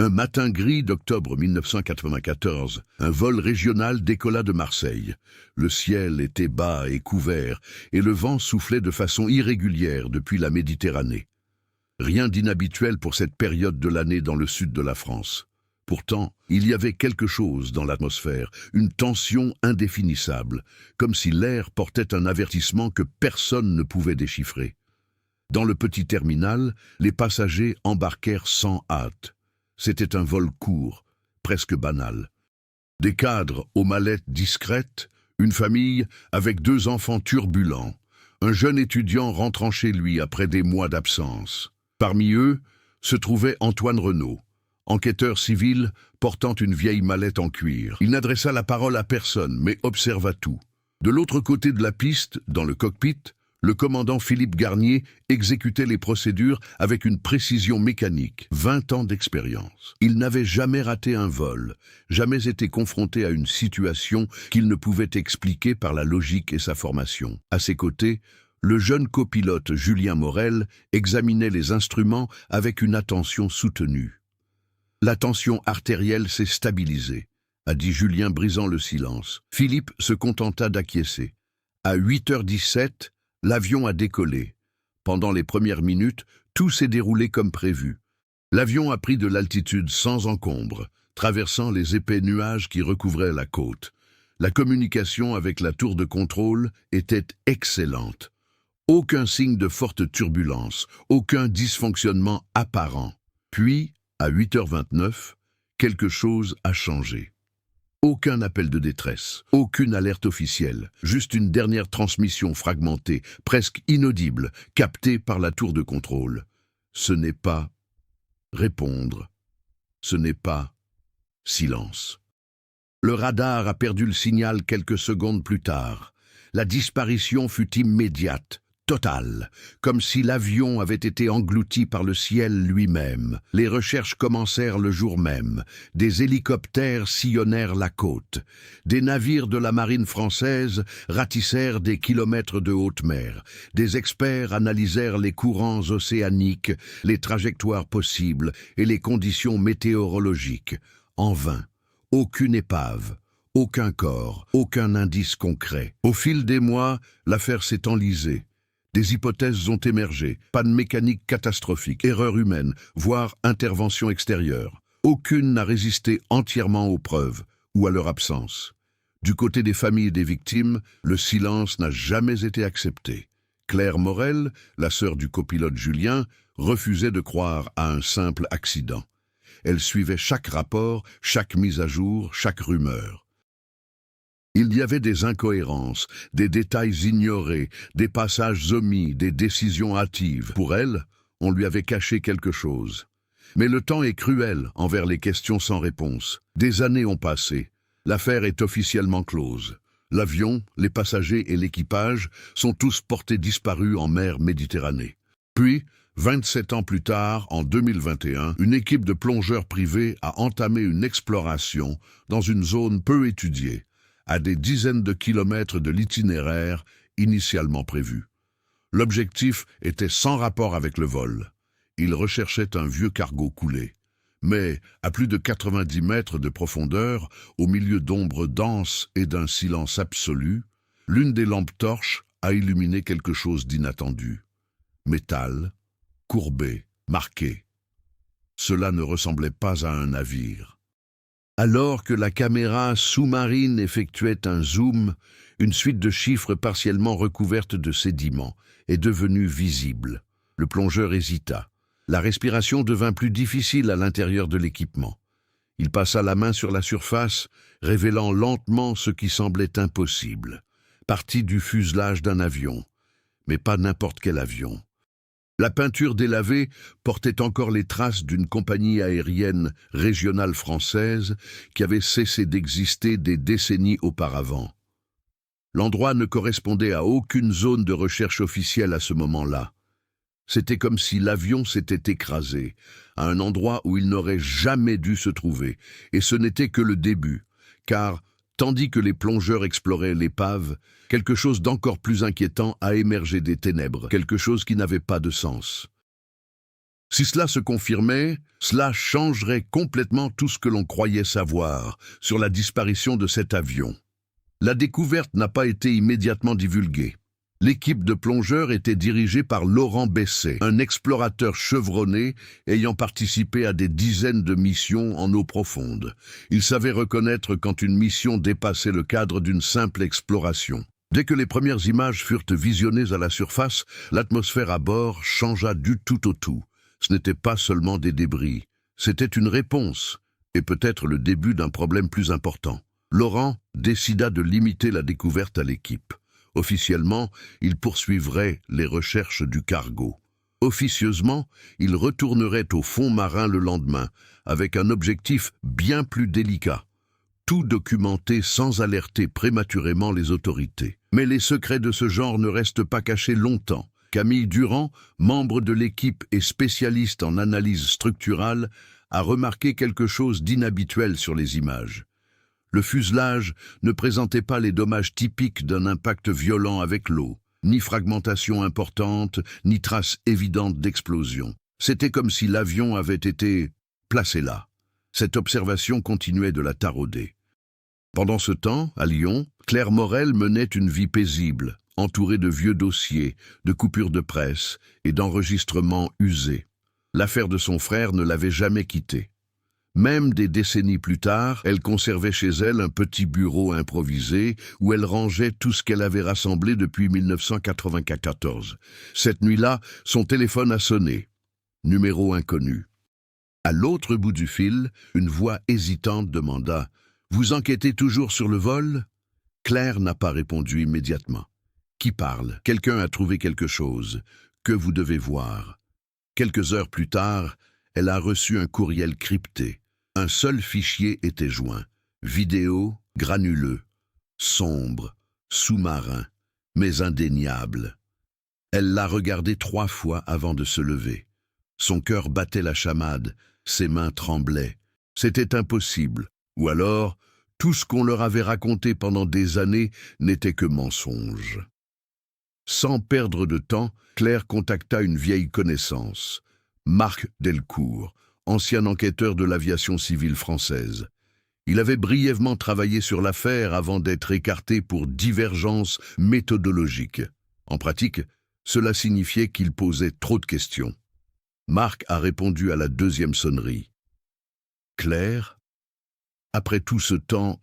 Un matin gris d'octobre 1994, un vol régional décolla de Marseille. Le ciel était bas et couvert, et le vent soufflait de façon irrégulière depuis la Méditerranée. Rien d'inhabituel pour cette période de l'année dans le sud de la France. Pourtant, il y avait quelque chose dans l'atmosphère, une tension indéfinissable, comme si l'air portait un avertissement que personne ne pouvait déchiffrer. Dans le petit terminal, les passagers embarquèrent sans hâte. C'était un vol court, presque banal. Des cadres aux mallettes discrètes, une famille avec 2 enfants turbulents, un jeune étudiant rentrant chez lui après des mois d'absence. Parmi eux se trouvait Antoine Renaud, enquêteur civil portant une vieille mallette en cuir. Il n'adressa la parole à personne, mais observa tout. De l'autre côté de la piste, dans le cockpit, le commandant Philippe Garnier exécutait les procédures avec une précision mécanique, 20 ans d'expérience. Il n'avait jamais raté un vol, jamais été confronté à une situation qu'il ne pouvait expliquer par la logique et sa formation. À ses côtés, le jeune copilote Julien Morel examinait les instruments avec une attention soutenue. La tension artérielle s'est stabilisée, a dit Julien brisant le silence. Philippe se contenta d'acquiescer. À 8h17, l'avion a décollé. Pendant les premières minutes, tout s'est déroulé comme prévu. L'avion a pris de l'altitude sans encombre, traversant les épais nuages qui recouvraient la côte. La communication avec la tour de contrôle était excellente. Aucun signe de forte turbulence, aucun dysfonctionnement apparent. Puis, à 8h29, quelque chose a changé. Aucun appel de détresse, aucune alerte officielle, juste une dernière transmission fragmentée, presque inaudible, captée par la tour de contrôle. Ce n'est pas répondre, ce n'est pas silence. Le radar a perdu le signal quelques secondes plus tard. La disparition fut immédiate, totale, comme si l'avion avait été englouti par le ciel lui-même. Les recherches commencèrent le jour même. Des hélicoptères sillonnèrent la côte. Des navires de la marine française ratissèrent des kilomètres de haute mer. Des experts analysèrent les courants océaniques, les trajectoires possibles et les conditions météorologiques. En vain. Aucune épave. Aucun corps. Aucun indice concret. Au fil des mois, l'affaire s'est enlisée. Des hypothèses ont émergé, panne mécanique catastrophique, erreur humaine, voire intervention extérieure. Aucune n'a résisté entièrement aux preuves, ou à leur absence. Du côté des familles et des victimes, le silence n'a jamais été accepté. Claire Morel, la sœur du copilote Julien, refusait de croire à un simple accident. Elle suivait chaque rapport, chaque mise à jour, chaque rumeur. Il y avait des incohérences, des détails ignorés, des passages omis, des décisions hâtives. Pour elle, on lui avait caché quelque chose. Mais le temps est cruel envers les questions sans réponse. Des années ont passé. L'affaire est officiellement close. L'avion, les passagers et l'équipage sont tous portés disparus en mer Méditerranée. Puis, 27 ans plus tard, en 2021, une équipe de plongeurs privés a entamé une exploration dans une zone peu étudiée, à des dizaines de kilomètres de l'itinéraire initialement prévu. L'objectif était sans rapport avec le vol. Ils recherchaient un vieux cargo coulé. Mais, à plus de 90 mètres de profondeur, au milieu d'ombres denses et d'un silence absolu, l'une des lampes torches a illuminé quelque chose d'inattendu. Métal, courbé, marqué. Cela ne ressemblait pas à un navire. Alors que la caméra sous-marine effectuait un zoom, une suite de chiffres partiellement recouverte de sédiments est devenue visible. Le plongeur hésita. La respiration devint plus difficile à l'intérieur de l'équipement. Il passa la main sur la surface, révélant lentement ce qui semblait impossible. Partie du fuselage d'un avion, mais pas n'importe quel avion. La peinture délavée portait encore les traces d'une compagnie aérienne régionale française qui avait cessé d'exister des décennies auparavant. L'endroit ne correspondait à aucune zone de recherche officielle à ce moment-là. C'était comme si l'avion s'était écrasé, à un endroit où il n'aurait jamais dû se trouver, et ce n'était que le début, car, tandis que les plongeurs exploraient l'épave, quelque chose d'encore plus inquiétant a émergé des ténèbres, quelque chose qui n'avait pas de sens. Si cela se confirmait, cela changerait complètement tout ce que l'on croyait savoir sur la disparition de cet avion. La découverte n'a pas été immédiatement divulguée. L'équipe de plongeurs était dirigée par Laurent Besset, un explorateur chevronné ayant participé à des dizaines de missions en eau profonde. Il savait reconnaître quand une mission dépassait le cadre d'une simple exploration. Dès que les premières images furent visionnées à la surface, l'atmosphère à bord changea du tout au tout. Ce n'était pas seulement des débris, c'était une réponse, et peut-être le début d'un problème plus important. Laurent décida de limiter la découverte à l'équipe. Officiellement, il poursuivrait les recherches du cargo. Officieusement, il retournerait au fond marin le lendemain, avec un objectif bien plus délicat. Tout documenter sans alerter prématurément les autorités. Mais les secrets de ce genre ne restent pas cachés longtemps. Camille Durand, membre de l'équipe et spécialiste en analyse structurale, a remarqué quelque chose d'inhabituel sur les images. Le fuselage ne présentait pas les dommages typiques d'un impact violent avec l'eau, ni fragmentation importante, ni traces évidentes d'explosion. C'était comme si l'avion avait été placé là. Cette observation continuait de la tarauder. Pendant ce temps, à Lyon, Claire Morel menait une vie paisible, entourée de vieux dossiers, de coupures de presse et d'enregistrements usés. L'affaire de son frère ne l'avait jamais quittée. Même des décennies plus tard, elle conservait chez elle un petit bureau improvisé où elle rangeait tout ce qu'elle avait rassemblé depuis 1994. Cette nuit-là, son téléphone a sonné. Numéro inconnu. À l'autre bout du fil, une voix hésitante demanda « Vous enquêtez toujours sur le vol ?» Claire n'a pas répondu immédiatement. « Qui parle ? Quelqu'un a trouvé quelque chose. Que vous devez voir. » Quelques heures plus tard, elle a reçu un courriel crypté. Un seul fichier était joint. Vidéo, granuleux, sombre, sous-marin, mais indéniable. Elle l'a regardé 3 fois avant de se lever. Son cœur battait la chamade, ses mains tremblaient. C'était impossible. Ou alors, tout ce qu'on leur avait raconté pendant des années n'était que mensonge. Sans perdre de temps, Claire contacta une vieille connaissance, Marc Delcourt, ancien enquêteur de l'aviation civile française. Il avait brièvement travaillé sur l'affaire avant d'être écarté pour divergence méthodologique. En pratique, cela signifiait qu'il posait trop de questions. Marc a répondu à la 2e sonnerie. Claire ? Après tout ce temps,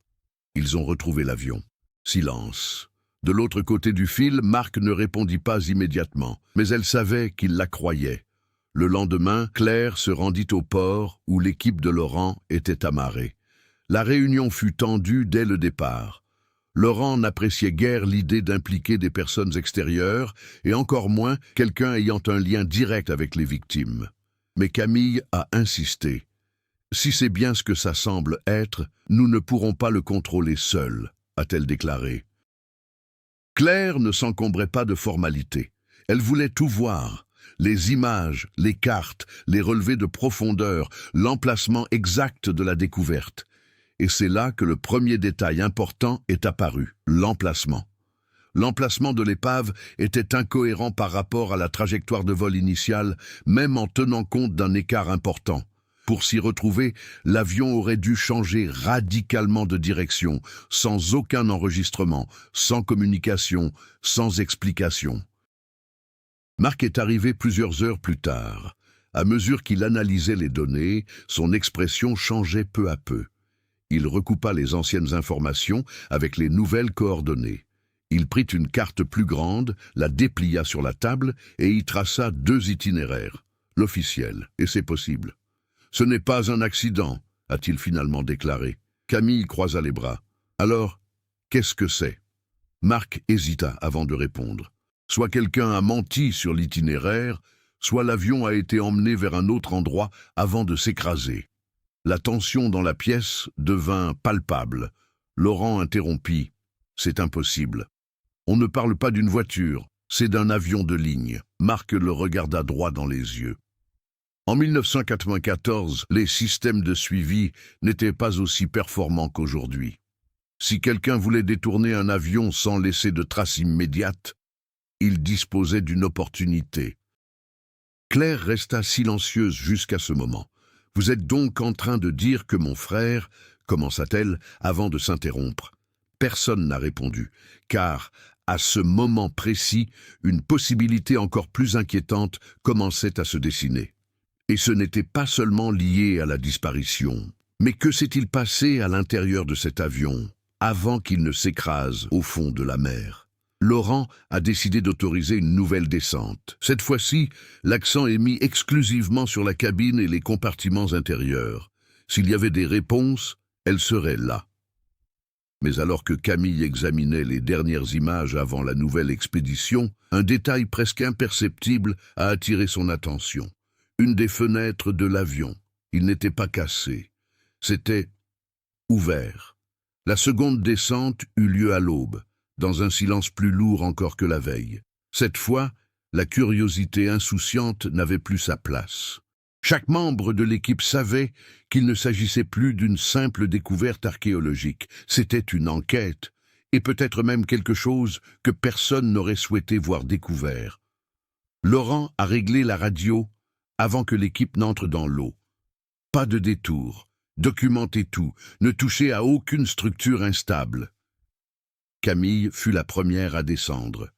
ils ont retrouvé l'avion. Silence. De l'autre côté du fil, Marc ne répondit pas immédiatement, mais elle savait qu'il la croyait. Le lendemain, Claire se rendit au port où l'équipe de Laurent était amarrée. La réunion fut tendue dès le départ. Laurent n'appréciait guère l'idée d'impliquer des personnes extérieures et encore moins quelqu'un ayant un lien direct avec les victimes. Mais Camille a insisté. « Si c'est bien ce que ça semble être, nous ne pourrons pas le contrôler seuls », a-t-elle déclaré. Claire ne s'encombrait pas de formalités. Elle voulait tout voir. Les images, les cartes, les relevés de profondeur, l'emplacement exact de la découverte. Et c'est là que le premier détail important est apparu, l'emplacement. L'emplacement de l'épave était incohérent par rapport à la trajectoire de vol initiale, même en tenant compte d'un écart important. Pour s'y retrouver, l'avion aurait dû changer radicalement de direction, sans aucun enregistrement, sans communication, sans explication. Marc est arrivé plusieurs heures plus tard. À mesure qu'il analysait les données, son expression changeait peu à peu. Il recoupa les anciennes informations avec les nouvelles coordonnées. Il prit une carte plus grande, la déplia sur la table et y traça 2 itinéraires. L'officiel, et c'est possible. « Ce n'est pas un accident », a-t-il finalement déclaré. Camille croisa les bras. « Alors, qu'est-ce que c'est » Marc hésita avant de répondre. Soit quelqu'un a menti sur l'itinéraire, soit l'avion a été emmené vers un autre endroit avant de s'écraser. La tension dans la pièce devint palpable. Laurent interrompit. « C'est impossible. On ne parle pas d'une voiture, c'est d'un avion de ligne. » Marc le regarda droit dans les yeux. En 1994, les systèmes de suivi n'étaient pas aussi performants qu'aujourd'hui. Si quelqu'un voulait détourner un avion sans laisser de traces immédiates, il disposait d'une opportunité. Claire resta silencieuse jusqu'à ce moment. « Vous êtes donc en train de dire que mon frère… » commença-t-elle avant de s'interrompre. Personne n'a répondu, car, à ce moment précis, une possibilité encore plus inquiétante commençait à se dessiner. Et ce n'était pas seulement lié à la disparition. Mais que s'est-il passé à l'intérieur de cet avion, avant qu'il ne s'écrase au fond de la mer? Laurent a décidé d'autoriser une nouvelle descente. Cette fois-ci, l'accent est mis exclusivement sur la cabine et les compartiments intérieurs. S'il y avait des réponses, elles seraient là. Mais alors que Camille examinait les dernières images avant la nouvelle expédition, un détail presque imperceptible a attiré son attention. Une des fenêtres de l'avion. Il n'était pas cassé. C'était ouvert. La seconde descente eut lieu à l'aube, dans un silence plus lourd encore que la veille. Cette fois, la curiosité insouciante n'avait plus sa place. Chaque membre de l'équipe savait qu'il ne s'agissait plus d'une simple découverte archéologique. C'était une enquête, et peut-être même quelque chose que personne n'aurait souhaité voir découvert. Laurent a réglé la radio avant que l'équipe n'entre dans l'eau. Pas de détour, documentez tout, ne touchez à aucune structure instable. Camille fut la première à descendre.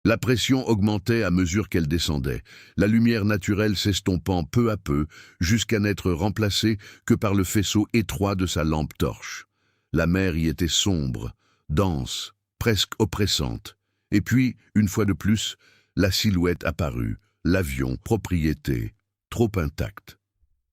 La pression augmentait à mesure qu'elle descendait, la lumière naturelle s'estompant peu à peu jusqu'à n'être remplacée que par le faisceau étroit de sa lampe torche. La mer y était sombre, dense, presque oppressante. Et puis, une fois de plus, la silhouette apparut, l'avion, propriété, trop intact.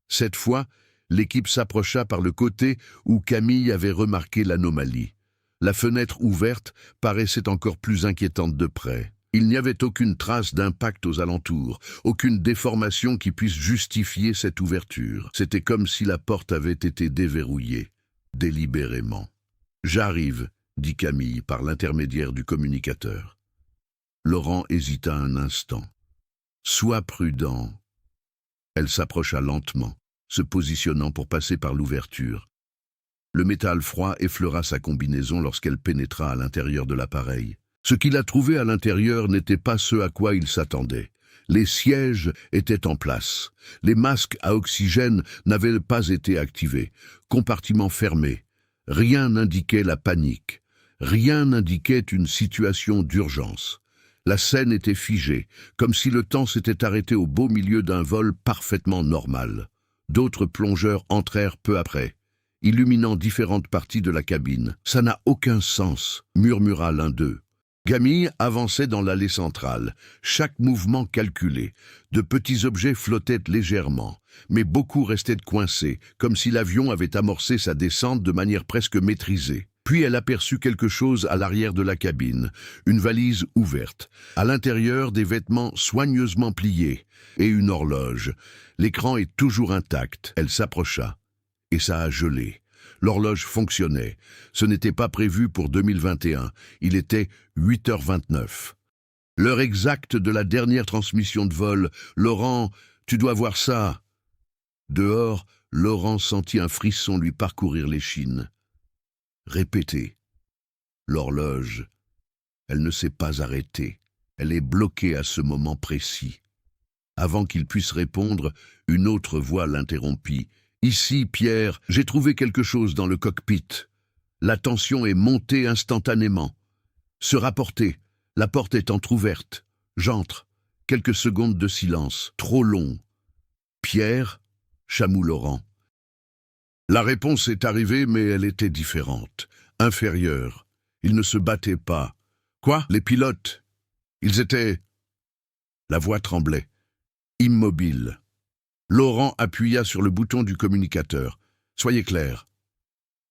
Cette fois, l'équipe s'approcha par le côté où Camille avait remarqué l'anomalie. La fenêtre ouverte paraissait encore plus inquiétante de près. Il n'y avait aucune trace d'impact aux alentours, aucune déformation qui puisse justifier cette ouverture. C'était comme si la porte avait été déverrouillée, délibérément. « J'arrive », dit Camille par l'intermédiaire du communicateur. Laurent hésita un instant. « Sois prudent. » Elle s'approcha lentement, se positionnant pour passer par l'ouverture. Le métal froid effleura sa combinaison lorsqu'elle pénétra à l'intérieur de l'appareil. Ce qu'il a trouvé à l'intérieur n'était pas ce à quoi il s'attendait. Les sièges étaient en place. Les masques à oxygène n'avaient pas été activés. Compartiments fermés. Rien n'indiquait la panique. Rien n'indiquait une situation d'urgence. La scène était figée, comme si le temps s'était arrêté au beau milieu d'un vol parfaitement normal. D'autres plongeurs entrèrent peu après, illuminant différentes parties de la cabine. « Ça n'a aucun sens », murmura l'un d'eux. Camille avançait dans l'allée centrale, chaque mouvement calculé. De petits objets flottaient légèrement, mais beaucoup restaient coincés, comme si l'avion avait amorcé sa descente de manière presque maîtrisée. Puis elle aperçut quelque chose à l'arrière de la cabine, une valise ouverte. À l'intérieur, des vêtements soigneusement pliés et une horloge. L'écran est toujours intact. Elle s'approcha, et ça a gelé. L'horloge fonctionnait. Ce n'était pas prévu pour 2021. Il était 8h29. L'heure exacte de la dernière transmission de vol. « Laurent, tu dois voir ça !» Dehors, Laurent sentit un frisson lui parcourir l'échine. Répétez. L'horloge. Elle ne s'est pas arrêtée. Elle est bloquée à ce moment précis. Avant qu'il puisse répondre, une autre voix l'interrompit. « Ici, Pierre, j'ai trouvé quelque chose dans le cockpit. La tension est montée instantanément. Se rapporter, la porte est entr'ouverte. J'entre. Quelques secondes de silence, trop long. Pierre, chamoux Laurent. La réponse est arrivée, mais elle était différente, inférieure. Ils ne se battaient pas. Quoi? Les pilotes? Ils étaient… La voix tremblait. Immobile. Laurent appuya sur le bouton du communicateur. « Soyez clair. »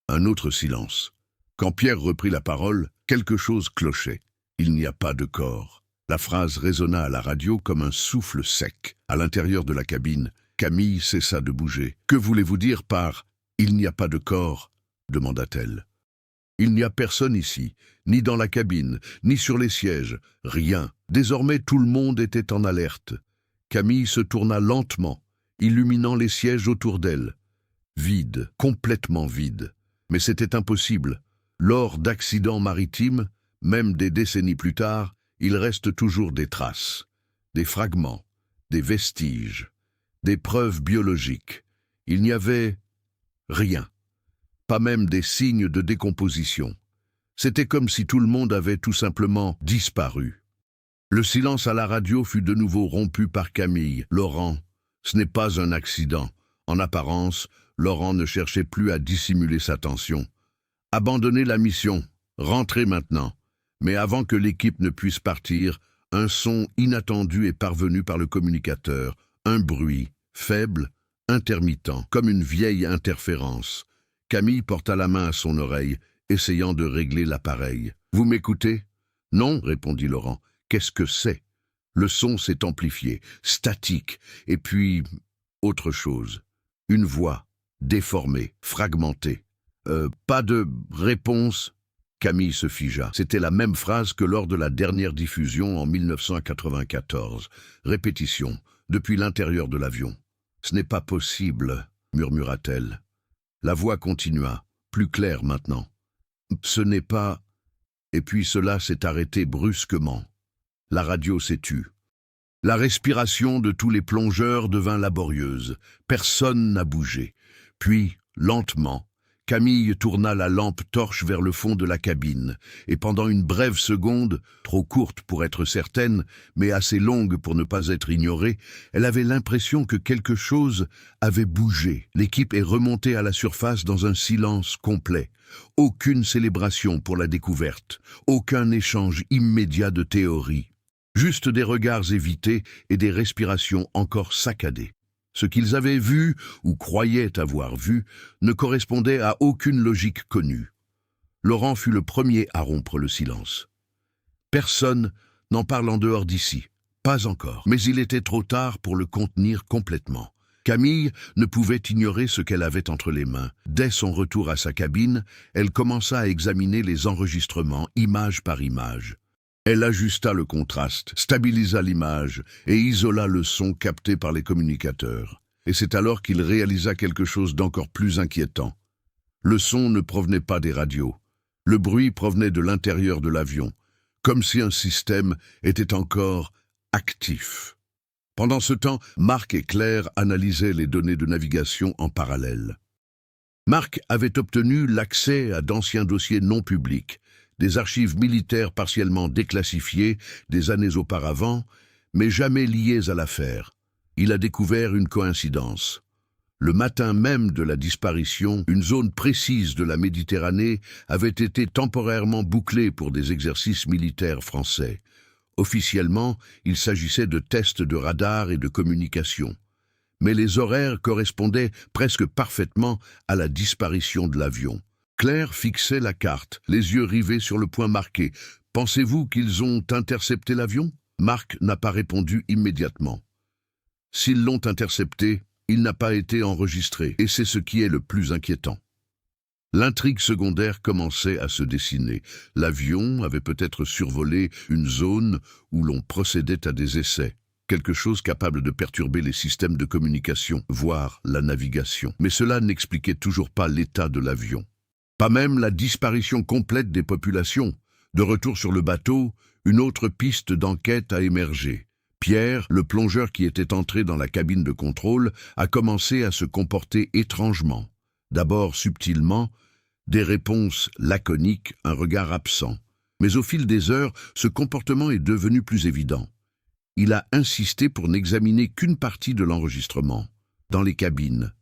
Un autre silence. Quand Pierre reprit la parole, quelque chose clochait. « Il n'y a pas de corps. » La phrase résonna à la radio comme un souffle sec. À l'intérieur de la cabine, Camille cessa de bouger. « Que voulez-vous dire par « il n'y a pas de corps » demanda-t-elle. « Il n'y a personne ici, ni dans la cabine, ni sur les sièges. Rien. » Désormais, tout le monde était en alerte. Camille se tourna lentement, illuminant les sièges autour d'elle. Vide, complètement vide. Mais c'était impossible. Lors d'accidents maritimes, même des décennies plus tard, il reste toujours des traces, des fragments, des vestiges, des preuves biologiques. Il n'y avait rien, pas même des signes de décomposition. C'était comme si tout le monde avait tout simplement disparu. Le silence à la radio fut de nouveau rompu par Camille. « Laurent, ce n'est pas un accident. » En apparence, Laurent ne cherchait plus à dissimuler sa tension. « Abandonnez la mission. Rentrez maintenant. » Mais avant que l'équipe ne puisse partir, un son inattendu est parvenu par le communicateur. Un bruit, faible, intermittent, comme une vieille interférence. Camille porta la main à son oreille, essayant de régler l'appareil. « Vous m'écoutez ?»« Non, » répondit Laurent. « Qu'est-ce que c'est ?» Le son s'est amplifié, statique, et puis autre chose. Une voix, déformée, fragmentée. Pas de réponse ?» Camille se figea. C'était la même phrase que lors de la dernière diffusion en 1994. Répétition, depuis l'intérieur de l'avion. « Ce n'est pas possible, » murmura-t-elle. La voix continua, plus claire maintenant. « Ce n'est pas... » Et puis cela s'est arrêté brusquement. La radio s'est tue. La respiration de tous les plongeurs devint laborieuse. Personne n'a bougé. Puis, lentement, Camille tourna la lampe torche vers le fond de la cabine, et pendant une brève seconde, trop courte pour être certaine, mais assez longue pour ne pas être ignorée, elle avait l'impression que quelque chose avait bougé. L'équipe est remontée à la surface dans un silence complet. Aucune célébration pour la découverte, aucun échange immédiat de théories. Juste des regards évités et des respirations encore saccadées. Ce qu'ils avaient vu, ou croyaient avoir vu, ne correspondait à aucune logique connue. Laurent fut le premier à rompre le silence. Personne n'en parle en dehors d'ici, pas encore. Mais il était trop tard pour le contenir complètement. Camille ne pouvait ignorer ce qu'elle avait entre les mains. Dès son retour à sa cabine, elle commença à examiner les enregistrements, image par image. Elle ajusta le contraste, stabilisa l'image et isola le son capté par les communicateurs. Et c'est alors qu'il réalisa quelque chose d'encore plus inquiétant. Le son ne provenait pas des radios. Le bruit provenait de l'intérieur de l'avion, comme si un système était encore actif. Pendant ce temps, Marc et Claire analysaient les données de navigation en parallèle. Marc avait obtenu l'accès à d'anciens dossiers non publics, des archives militaires partiellement déclassifiées des années auparavant, mais jamais liées à l'affaire. Il a découvert une coïncidence. Le matin même de la disparition, une zone précise de la Méditerranée avait été temporairement bouclée pour des exercices militaires français. Officiellement, il s'agissait de tests de radar et de communication. Mais les horaires correspondaient presque parfaitement à la disparition de l'avion. Claire fixait la carte, les yeux rivés sur le point marqué. « Pensez-vous qu'ils ont intercepté l'avion » Marc n'a pas répondu immédiatement. S'ils l'ont intercepté, il n'a pas été enregistré, et c'est ce qui est le plus inquiétant. L'intrigue secondaire commençait à se dessiner. L'avion avait peut-être survolé une zone où l'on procédait à des essais. Quelque chose capable de perturber les systèmes de communication, voire la navigation. Mais cela n'expliquait toujours pas l'état de l'avion. Pas même la disparition complète des populations. De retour sur le bateau, une autre piste d'enquête a émergé. Pierre, le plongeur qui était entré dans la cabine de contrôle, a commencé à se comporter étrangement. D'abord subtilement, des réponses laconiques, un regard absent. Mais au fil des heures, ce comportement est devenu plus évident. Il a insisté pour n'examiner qu'une partie de l'enregistrement, dans les cabines,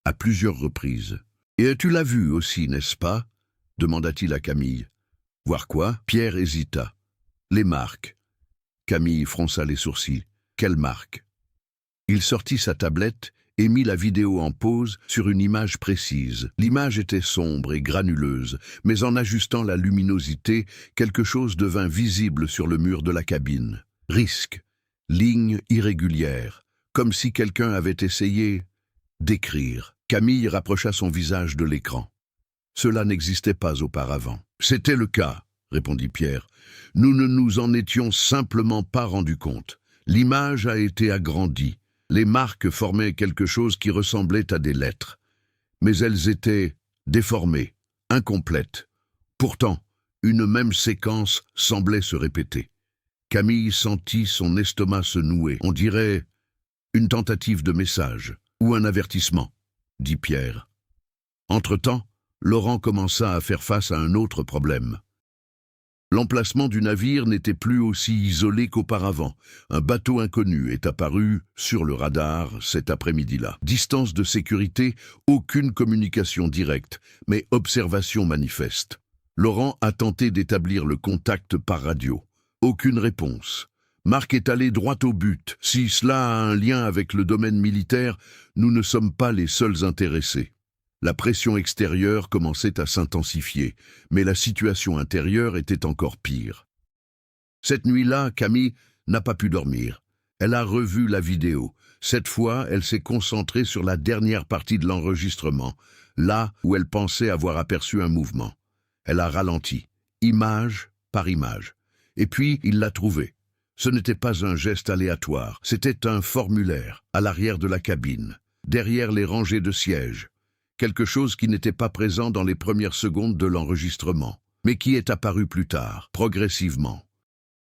à plusieurs reprises. « Et tu l'as vu aussi, n'est-ce pas ?» demanda-t-il à Camille. « Voir quoi ?» Pierre hésita. « Les marques. » Camille fronça les sourcils. « Quelles marques ?» Il sortit sa tablette et mit la vidéo en pause sur une image précise. L'image était sombre et granuleuse, mais en ajustant la luminosité, quelque chose devint visible sur le mur de la cabine. Risque, lignes irrégulières, comme si quelqu'un avait essayé d'écrire. Camille rapprocha son visage de l'écran. Cela n'existait pas auparavant. « C'était le cas, » répondit Pierre. « Nous ne nous en étions simplement pas rendus compte. L'image a été agrandie. Les marques formaient quelque chose qui ressemblait à des lettres. Mais elles étaient déformées, incomplètes. Pourtant, une même séquence semblait se répéter. Camille sentit son estomac se nouer. On dirait Une tentative de message, ou un avertissement, dit Pierre. Entre-temps, Laurent commença à faire face à un autre problème. L'emplacement du navire n'était plus aussi isolé qu'auparavant. Un bateau inconnu est apparu sur le radar cet après-midi-là. Distance de sécurité, aucune communication directe, mais observation manifeste. Laurent a tenté d'établir le contact par radio. Aucune réponse. Marc est allé droit au but. Si cela a un lien avec le domaine militaire, nous ne sommes pas les seuls intéressés. La pression extérieure commençait à s'intensifier, mais la situation intérieure était encore pire. Cette nuit-là, Camille n'a pas pu dormir. Elle a revu la vidéo. Cette fois, elle s'est concentrée sur la dernière partie de l'enregistrement, là où elle pensait avoir aperçu un mouvement. Elle a ralenti, image par image. Et puis, il l'a trouvé. Ce n'était pas un geste aléatoire, c'était un formulaire, à l'arrière de la cabine, derrière les rangées de sièges. Quelque chose qui n'était pas présent dans les premières secondes de l'enregistrement, mais qui est apparu plus tard, progressivement.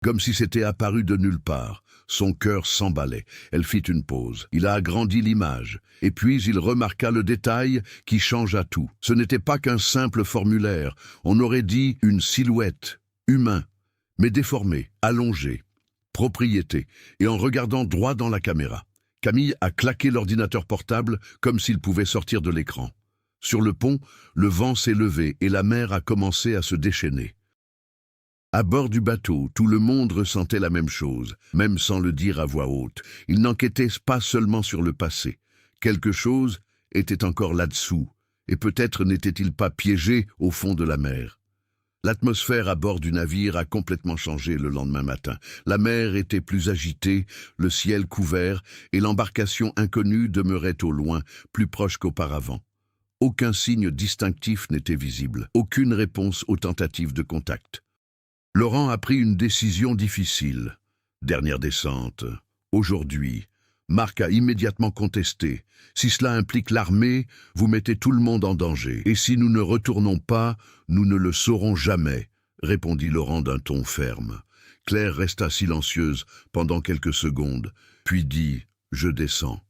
Comme si c'était apparu de nulle part, son cœur s'emballait. Elle fit une pause. Il a agrandi l'image, et puis il remarqua le détail qui changea tout. Ce n'était pas qu'un simple formulaire, on aurait dit une silhouette, humain, mais déformé, allongé. Propriété, et en regardant droit dans la caméra. Camille a claqué l'ordinateur portable comme s'il pouvait sortir de l'écran. Sur le pont, le vent s'est levé et la mer a commencé à se déchaîner. À bord du bateau, tout le monde ressentait la même chose, même sans le dire à voix haute. Il n'enquêtait pas seulement sur le passé. Quelque chose était encore là-dessous, et peut-être n'était-il pas piégé au fond de la mer. L'atmosphère à bord du navire a complètement changé le lendemain matin. La mer était plus agitée, le ciel couvert, et l'embarcation inconnue demeurait au loin, plus proche qu'auparavant. Aucun signe distinctif n'était visible, aucune réponse aux tentatives de contact. Laurent a pris une décision difficile. Dernière descente. Aujourd'hui. Marc a immédiatement contesté. Si cela implique l'armée, vous mettez tout le monde en danger. Et si nous ne retournons pas, nous ne le saurons jamais, répondit Laurent d'un ton ferme. Claire resta silencieuse pendant quelques secondes, puis dit « Je descends ».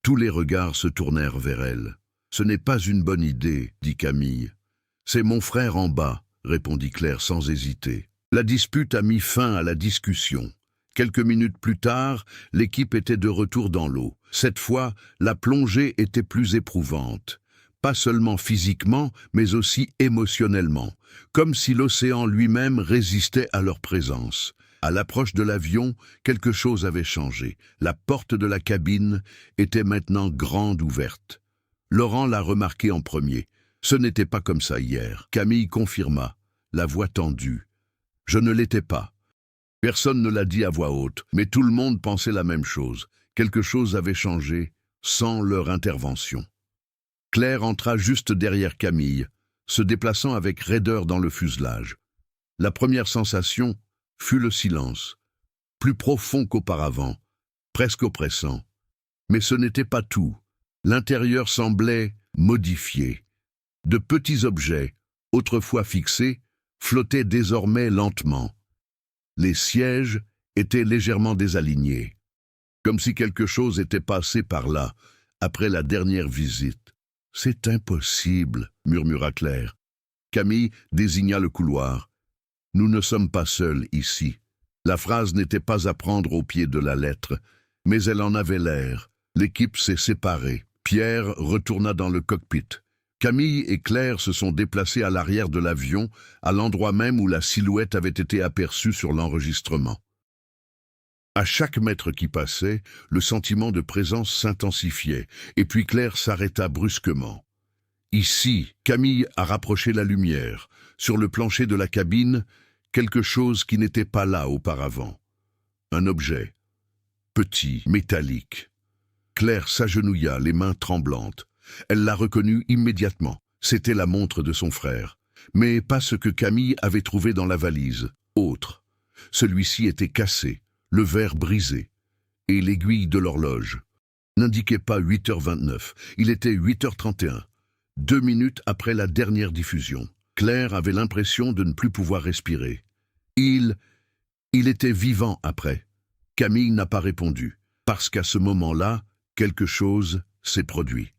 Tous les regards se tournèrent vers elle. « Ce n'est pas une bonne idée, dit Camille. « C'est mon frère en bas, répondit Claire sans hésiter. La dispute a mis fin à la discussion. Quelques minutes plus tard, l'équipe était de retour dans l'eau. Cette fois, la plongée était plus éprouvante. Pas seulement physiquement, mais aussi émotionnellement, comme si l'océan lui-même résistait à leur présence. À l'approche de l'avion, quelque chose avait changé. La porte de la cabine était maintenant grande ouverte. Laurent l'a remarqué en premier. Ce n'était pas comme ça hier. Camille confirma, la voix tendue. Je ne l'étais pas. Personne ne l'a dit à voix haute, mais tout le monde pensait la même chose. Quelque chose avait changé, sans leur intervention. Claire entra juste derrière Camille, se déplaçant avec raideur dans le fuselage. La première sensation fut le silence, plus profond qu'auparavant, presque oppressant. Mais ce n'était pas tout. L'intérieur semblait modifié. De petits objets, autrefois fixés, flottaient désormais lentement. Les sièges étaient légèrement désalignés, comme si quelque chose était passé par là, après la dernière visite. « C'est impossible », murmura Claire. Camille désigna le couloir. « Nous ne sommes pas seuls ici. » La phrase n'était pas à prendre au pied de la lettre, mais elle en avait l'air. L'équipe s'est séparée. Pierre retourna dans le cockpit. Camille et Claire se sont déplacés à l'arrière de l'avion, à l'endroit même où la silhouette avait été aperçue sur l'enregistrement. À chaque mètre qui passait, le sentiment de présence s'intensifiait, et puis Claire s'arrêta brusquement. Ici, Camille a rapproché la lumière. Sur le plancher de la cabine, quelque chose qui n'était pas là auparavant. Un objet, petit, métallique. Claire s'agenouilla, les mains tremblantes. Elle l'a reconnu immédiatement. C'était la montre de son frère. Mais pas ce que Camille avait trouvé dans la valise. Autre. Celui-ci était cassé, le verre brisé. Et l'aiguille de l'horloge n'indiquait pas 8h29. Il était 8h31. 2 minutes après la dernière diffusion. Claire avait l'impression de ne plus pouvoir respirer. Il était vivant après. Camille n'a pas répondu. Parce qu'à ce moment-là, quelque chose s'est produit.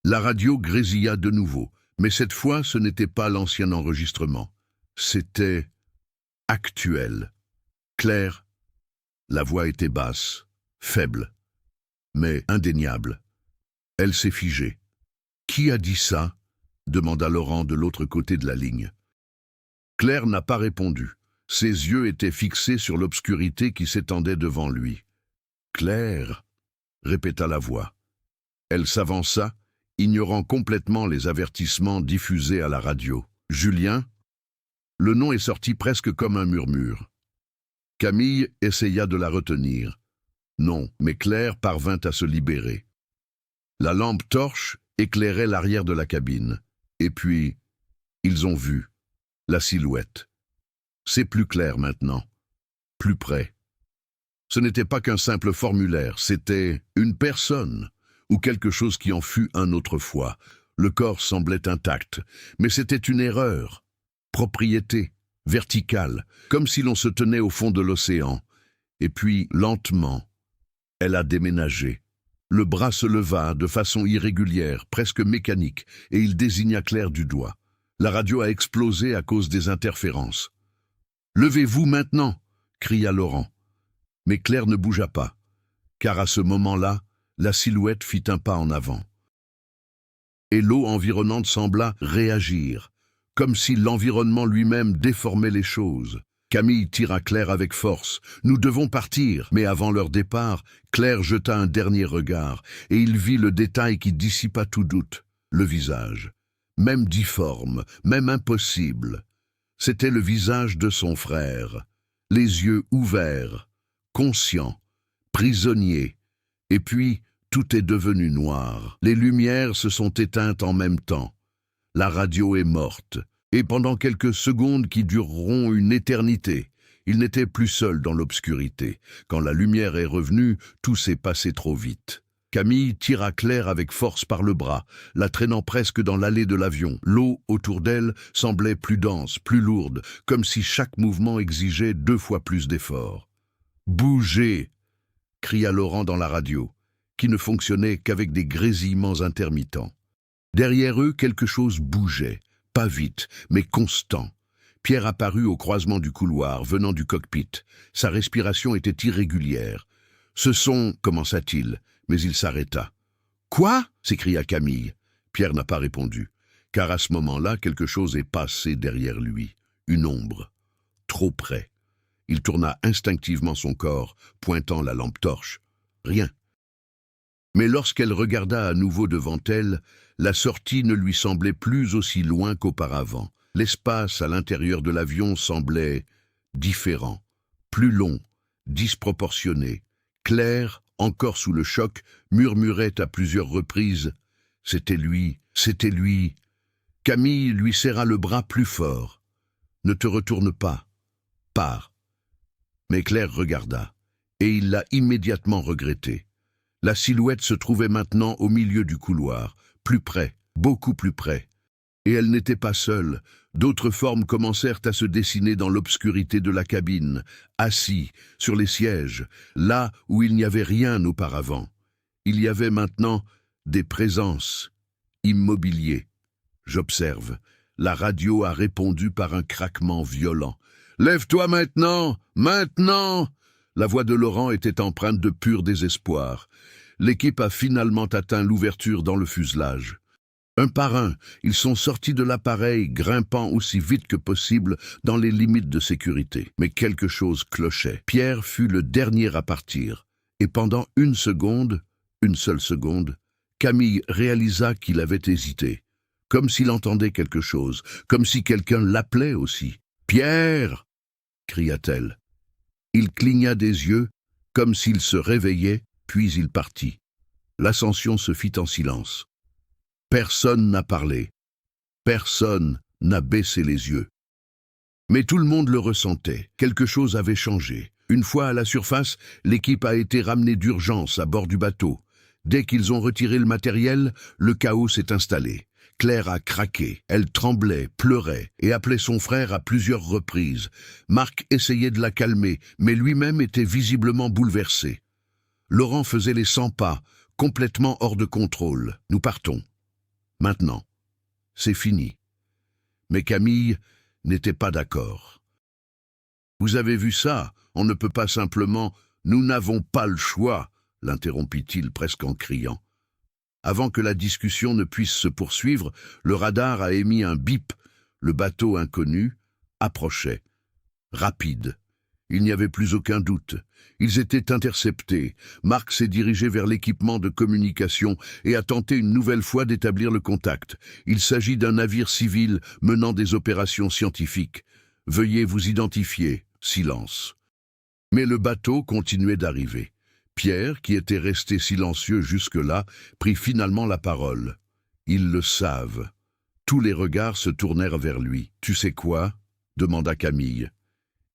La radio grésilla de nouveau, mais cette fois ce n'était pas l'ancien enregistrement. C'était actuel. Claire, la voix était basse, faible, mais indéniable. Elle s'est figée. « Qui a dit ça ?» demanda Laurent de l'autre côté de la ligne. Claire n'a pas répondu. Ses yeux étaient fixés sur l'obscurité qui s'étendait devant lui. « Claire !» répéta la voix. Elle s'avança, ignorant complètement les avertissements diffusés à la radio. « Julien ?» Le nom est sorti presque comme un murmure. Camille essaya de la retenir. Non, mais Claire parvint à se libérer. La lampe torche éclairait l'arrière de la cabine. Et puis, ils ont vu la silhouette. C'est plus clair maintenant, plus près. Ce n'était pas qu'un simple formulaire, c'était une personne, ou quelque chose qui en fut un autrefois. Le corps semblait intact, mais c'était une erreur. Propriété, verticale, comme si l'on se tenait au fond de l'océan. Et puis, lentement, elle a déménagé. Le bras se leva de façon irrégulière, presque mécanique, et il désigna Claire du doigt. La radio a explosé à cause des interférences. « Levez-vous maintenant !» cria Laurent. Mais Claire ne bougea pas, car à ce moment-là, la silhouette fit un pas en avant. Et l'eau environnante sembla réagir, comme si l'environnement lui-même déformait les choses. Camille tira Claire avec force. « Nous devons partir !» Mais avant leur départ, Claire jeta un dernier regard, et il vit le détail qui dissipa tout doute. Le visage. Même difforme, même impossible. C'était le visage de son frère. Les yeux ouverts, conscients, prisonniers. Et puis, tout est devenu noir. Les lumières se sont éteintes en même temps. La radio est morte. Et pendant quelques secondes qui dureront une éternité, il n'était plus seul dans l'obscurité. Quand la lumière est revenue, tout s'est passé trop vite. Camille tira Claire avec force par le bras, la traînant presque dans l'allée de l'avion. L'eau autour d'elle semblait plus dense, plus lourde, comme si chaque mouvement exigeait 2 fois plus d'efforts. « Bougez !» cria Laurent dans la radio, qui ne fonctionnait qu'avec des grésillements intermittents. Derrière eux, quelque chose bougeait. Pas vite, mais constant. Pierre apparut au croisement du couloir, venant du cockpit. Sa respiration était irrégulière. « Ce sont... » commença-t-il, mais il s'arrêta. « Quoi ?» s'écria Camille. Pierre n'a pas répondu, car à ce moment-là, quelque chose est passé derrière lui. Une ombre. Trop près. Il tourna instinctivement son corps, pointant la lampe torche. Rien. Mais lorsqu'elle regarda à nouveau devant elle, la sortie ne lui semblait plus aussi loin qu'auparavant. L'espace à l'intérieur de l'avion semblait différent, plus long, disproportionné. Claire, encore sous le choc, murmurait à plusieurs reprises « C'était lui, c'était lui ». Camille lui serra le bras plus fort. « Ne te retourne pas, pars ». Mais Claire regarda, et il l'a immédiatement regretté. La silhouette se trouvait maintenant au milieu du couloir, plus près, beaucoup plus près. Et elle n'était pas seule. D'autres formes commencèrent à se dessiner dans l'obscurité de la cabine, assis, sur les sièges, là où il n'y avait rien auparavant. Il y avait maintenant des présences, immobiliers. J'observe. La radio a répondu par un craquement violent. « Lève-toi maintenant! Maintenant !» La voix de Laurent était empreinte de pur désespoir. L'équipe a finalement atteint l'ouverture dans le fuselage. Un par un, ils sont sortis de l'appareil, grimpant aussi vite que possible dans les limites de sécurité. Mais quelque chose clochait. Pierre fut le dernier à partir. Et pendant une seule seconde, Camille réalisa qu'il avait hésité. Comme s'il entendait quelque chose, comme si quelqu'un l'appelait aussi. « Pierre !» cria-t-elle. Il cligna des yeux, comme s'il se réveillait, puis il partit. L'ascension se fit en silence. Personne n'a parlé. Personne n'a baissé les yeux. Mais tout le monde le ressentait. Quelque chose avait changé. Une fois à la surface, l'équipe a été ramenée d'urgence à bord du bateau. Dès qu'ils ont retiré le matériel, le chaos s'est installé. Claire a craqué. Elle tremblait, pleurait et appelait son frère à plusieurs reprises. Marc essayait de la calmer, mais lui-même était visiblement bouleversé. Laurent faisait les 100 pas, complètement hors de contrôle. Nous partons. Maintenant. C'est fini. Mais Camille n'était pas d'accord. Vous avez vu ça? On ne peut pas simplement... Nous n'avons pas le choix, l'interrompit-il presque en criant. Avant que la discussion ne puisse se poursuivre, le radar a émis un bip. Le bateau inconnu approchait. Rapide. Il n'y avait plus aucun doute. Ils étaient interceptés. Marc s'est dirigé vers l'équipement de communication et a tenté une nouvelle fois d'établir le contact. Il s'agit d'un navire civil menant des opérations scientifiques. Veuillez vous identifier. Silence. Mais le bateau continuait d'arriver. Pierre, qui était resté silencieux jusque-là, prit finalement la parole. Ils le savent. Tous les regards se tournèrent vers lui. « Tu sais quoi ?» demanda Camille.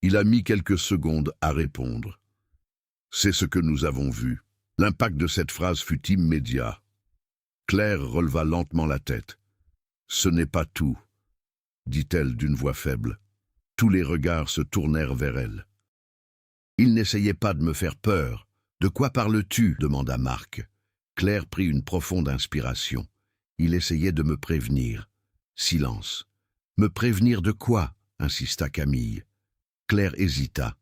Il a mis quelques secondes à répondre. « C'est ce que nous avons vu. » L'impact de cette phrase fut immédiat. Claire releva lentement la tête. « Ce n'est pas tout, » dit-elle d'une voix faible. Tous les regards se tournèrent vers elle. « Il n'essayait pas de me faire peur. De quoi parles-tu » demanda Marc. Claire prit une profonde inspiration. Il essayait de me prévenir. Silence. « Me prévenir de quoi » insista Camille. Claire hésita.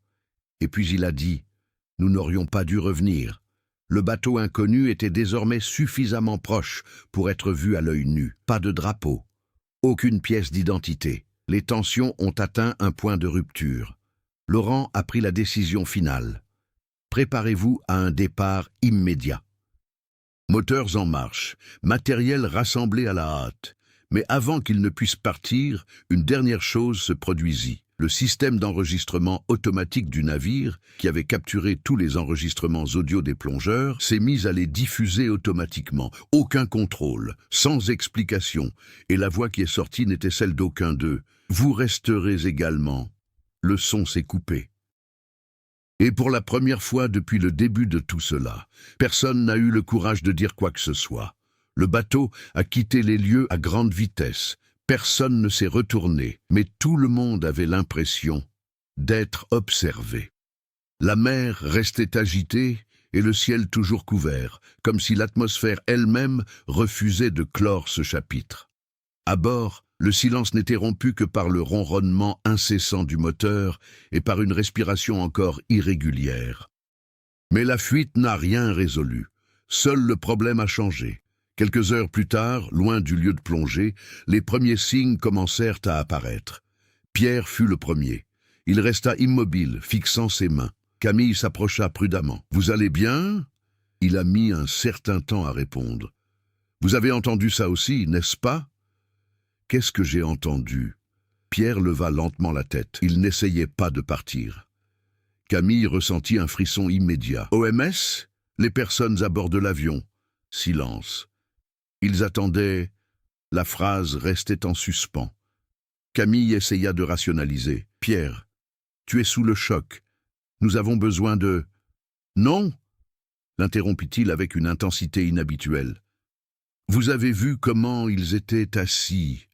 Et puis il a dit « Nous n'aurions pas dû revenir. » Le bateau inconnu était désormais suffisamment proche pour être vu à l'œil nu. Pas de drapeau. Aucune pièce d'identité. Les tensions ont atteint un point de rupture. Laurent a pris la décision finale. Préparez-vous à un départ immédiat. Moteurs en marche, matériel rassemblé à la hâte. Mais avant qu'ils ne puissent partir, une dernière chose se produisit. Le système d'enregistrement automatique du navire, qui avait capturé tous les enregistrements audio des plongeurs, s'est mis à les diffuser automatiquement. Aucun contrôle, sans explication, et la voix qui est sortie n'était celle d'aucun d'eux. « Vous resterez également. » Le son s'est coupé. Et pour la première fois depuis le début de tout cela, personne n'a eu le courage de dire quoi que ce soit. Le bateau a quitté les lieux à grande vitesse. Personne ne s'est retourné, mais tout le monde avait l'impression d'être observé. La mer restait agitée et le ciel toujours couvert, comme si l'atmosphère elle-même refusait de clore ce chapitre. À bord, le silence n'était rompu que par le ronronnement incessant du moteur et par une respiration encore irrégulière. Mais la fuite n'a rien résolu. Seul le problème a changé. Quelques heures plus tard, loin du lieu de plongée, les premiers signes commencèrent à apparaître. Pierre fut le premier. Il resta immobile, fixant ses mains. Camille s'approcha prudemment. « Vous allez bien ?» Il a mis un certain temps à répondre. « Vous avez entendu ça aussi, n'est-ce pas ?» « Qu'est-ce que j'ai entendu ?» Pierre leva lentement la tête. Il n'essayait pas de partir. Camille ressentit un frisson immédiat. « OMS ? Les personnes à bord de l'avion. » Silence. Ils attendaient. La phrase restait en suspens. Camille essaya de rationaliser. « Pierre, tu es sous le choc. Nous avons besoin de... » « Non !» l'interrompit-il avec une intensité inhabituelle. « Vous avez vu comment ils étaient assis. »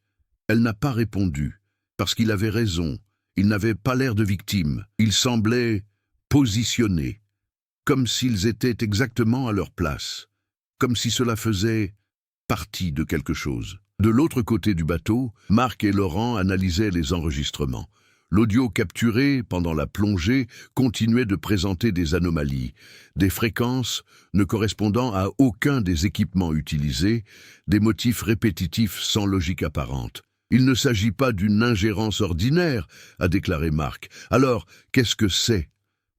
Elle n'a pas répondu, parce qu'il avait raison. Ils n'avaient pas l'air de victimes. Ils semblaient positionnés, comme s'ils étaient exactement à leur place, comme si cela faisait partie de quelque chose. De l'autre côté du bateau, Marc et Laurent analysaient les enregistrements. L'audio capturé pendant la plongée continuait de présenter des anomalies, des fréquences ne correspondant à aucun des équipements utilisés, des motifs répétitifs sans logique apparente. « Il ne s'agit pas d'une ingérence ordinaire », a déclaré Marc. « Alors, qu'est-ce que c'est ?»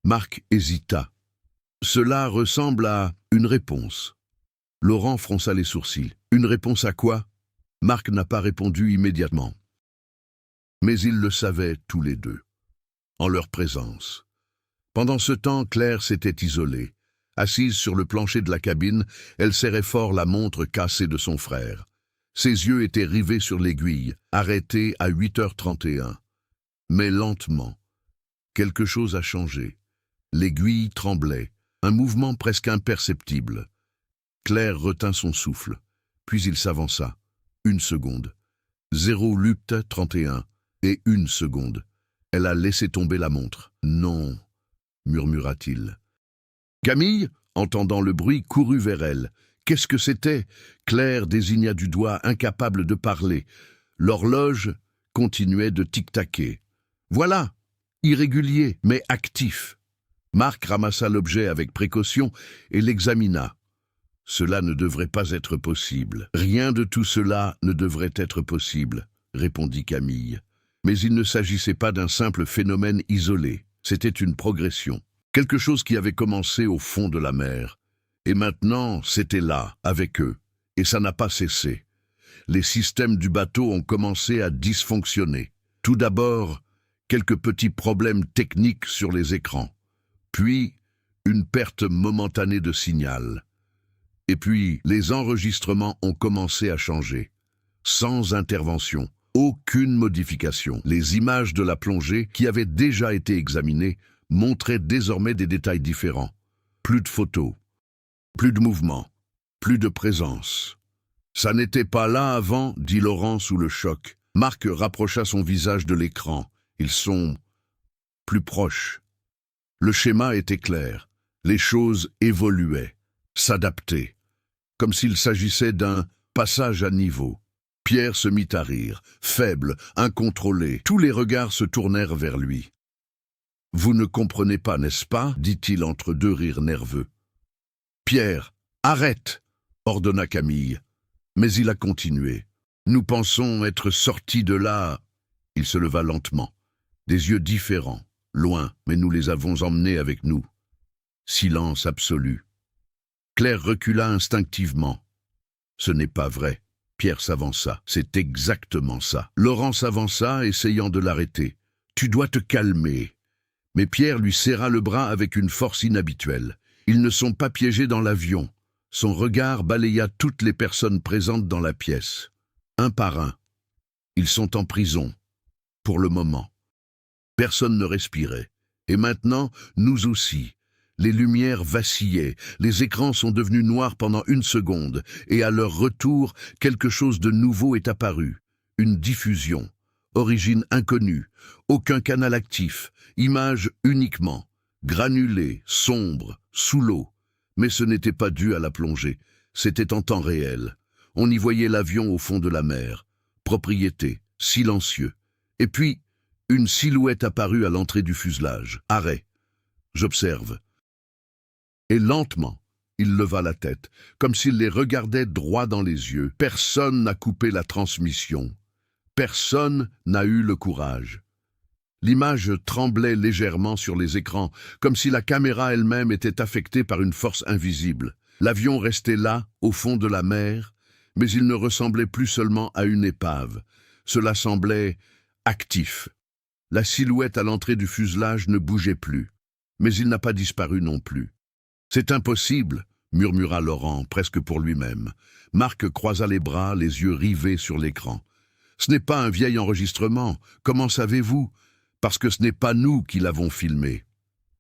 Marc hésita. « Cela ressemble à une réponse. » Laurent fronça les sourcils. « Une réponse à quoi ?» Marc n'a pas répondu immédiatement. Mais ils le savaient tous les deux, en leur présence. Pendant ce temps, Claire s'était isolée. Assise sur le plancher de la cabine, elle serrait fort la montre cassée de son frère. Ses yeux étaient rivés sur l'aiguille, arrêtés à 8h31. Mais lentement, quelque chose a changé. L'aiguille tremblait, un mouvement presque imperceptible. Claire retint son souffle, puis il s'avança. 1 seconde. 0:31 et 1 seconde. Elle a laissé tomber la montre. « Non », murmura-t-il. « Camille ?» entendant le bruit, courut vers elle. Qu'est-ce que c'était? Claire désigna du doigt, incapable de parler. L'horloge continuait de tic-taquer. Voilà, irrégulier, mais actif. Marc ramassa l'objet avec précaution et l'examina. Cela ne devrait pas être possible. Rien de tout cela ne devrait être possible, répondit Camille. Mais il ne s'agissait pas d'un simple phénomène isolé. C'était une progression. Quelque chose qui avait commencé au fond de la mer. Et maintenant, c'était là, avec eux. Et ça n'a pas cessé. Les systèmes du bateau ont commencé à dysfonctionner. Tout d'abord, quelques petits problèmes techniques sur les écrans. Puis, une perte momentanée de signal. Et puis, les enregistrements ont commencé à changer. Sans intervention, aucune modification. Les images de la plongée, qui avaient déjà été examinées, montraient désormais des détails différents. Plus de photos, plus de mouvements, plus de présence. Ça n'était pas là avant, dit Laurent sous le choc. Marc rapprocha son visage de l'écran. Ils sont plus proches. Le schéma était clair. Les choses évoluaient, s'adaptaient, comme s'il s'agissait d'un passage à niveau. Pierre se mit à rire, faible, incontrôlé. Tous les regards se tournèrent vers lui. « Vous ne comprenez pas, n'est-ce pas » dit-il entre deux rires nerveux. « Pierre, arrête » ordonna Camille. Mais il a continué. « Nous pensons être sortis de là. » Il se leva lentement. Des yeux différents, loin, mais nous les avons emmenés avec nous. Silence absolu. Claire recula instinctivement. Ce n'est pas vrai. Pierre s'avança. C'est exactement ça. Laurent s'avança, essayant de l'arrêter. Tu dois te calmer. Mais Pierre lui serra le bras avec une force inhabituelle. Ils ne sont pas piégés dans l'avion. Son regard balaya toutes les personnes présentes dans la pièce. Un par un. Ils sont en prison. Pour le moment. Personne ne respirait. Et maintenant, nous aussi. Les lumières vacillaient, les écrans sont devenus noirs pendant une seconde, et à leur retour, quelque chose de nouveau est apparu. Une diffusion. Origine inconnue, aucun canal actif, image uniquement, granulée, sombre, sous l'eau. Mais ce n'était pas dû à la plongée, c'était en temps réel. On y voyait l'avion au fond de la mer. Propriété, silencieux. Et puis, une silhouette apparut à l'entrée du fuselage. Arrêt. J'observe. Et lentement, il leva la tête, comme s'il les regardait droit dans les yeux. Personne n'a coupé la transmission. Personne n'a eu le courage. L'image tremblait légèrement sur les écrans, comme si la caméra elle-même était affectée par une force invisible. L'avion restait là, au fond de la mer, mais il ne ressemblait plus seulement à une épave. Cela semblait actif. La silhouette à l'entrée du fuselage ne bougeait plus, mais il n'a pas disparu non plus. « C'est impossible » murmura Laurent, presque pour lui-même. Marc croisa les bras, les yeux rivés sur l'écran. « Ce n'est pas un vieil enregistrement. Comment savez-vous ? Parce que ce n'est pas nous qui l'avons filmé. »